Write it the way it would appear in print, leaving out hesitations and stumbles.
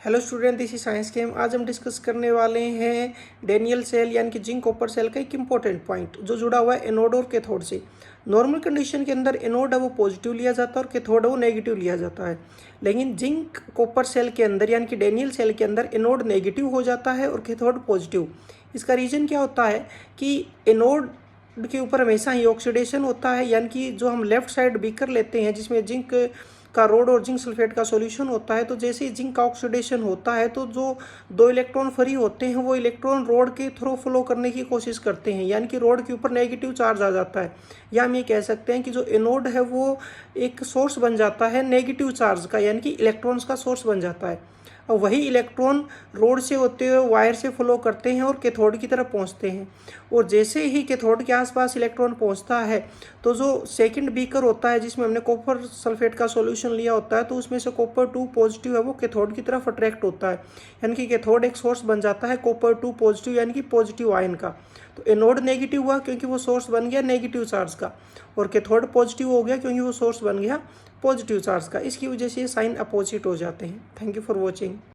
Hello student, this is science game. आज हम discuss करने वाले हैं डेनियल सेल यानी कि जिंक कॉपर सेल का एक इंपॉर्टेंट पॉइंट जो जुड़ा हुआ है एनोड और कैथोड से। नॉर्मल कंडीशन के अंदर एनोड है वो पॉजिटिव लिया जाता है और कैथोड है वो नेगेटिव लिया जाता है। लेकिन जिंक कॉपर सेल के अंदर यानी कि डेनियल सेल के अंदर एनोड नेगेटिव हो जाता है और कैथोड पॉजिटिव। इसका रीज़न क्या होता है कि एनोड के ऊपर हमेशा ही ऑक्सीडेशन होता है, यानी कि जो हम लेफ्ट साइड बीकर लेते हैं जिसमें जिंक का रोड और जिंक सल्फेट का सॉल्यूशन होता है, तो जैसे ही जिंक का ऑक्सीडेशन होता है तो जो दो इलेक्ट्रॉन फ्री होते हैं वो इलेक्ट्रॉन रोड के थ्रू फ्लो करने की कोशिश करते हैं, यानी कि रोड के ऊपर नेगेटिव चार्ज आ जाता है। या हम ये कह सकते हैं कि जो एनोड है वो एक सोर्स बन जाता है नेगेटिव चार्ज का, यानी कि इलेक्ट्रॉन्स का सोर्स बन जाता है। और वही इलेक्ट्रॉन रोड से होते हुए वायर से फ्लो करते हैं और कैथोड की तरफ पहुंचते हैं। और जैसे ही कैथोड के आसपास इलेक्ट्रॉन पहुंचता है तो जो सेकंड बीकर होता है जिसमें हमने कॉपर सल्फेट का सॉल्यूशन लिया होता है, तो उसमें से कॉपर 2 पॉजिटिव है वो कैथोड की तरफ अट्रैक्ट होता है, यानी कि कैथोड एक सोर्स बन जाता है कॉपर 2 पॉजिटिव यानी कि पॉजिटिव आयन का। तो एनोड नेगेटिव हुआ क्योंकि वो सोर्स बन गया नेगेटिव चार्ज का, और कैथोड पॉजिटिव हो गया क्योंकि वो सोर्स बन गया पॉजिटिव चार्ज का। इसकी वजह से ये साइन अपोजिट हो जाते हैं। Thank you for watching.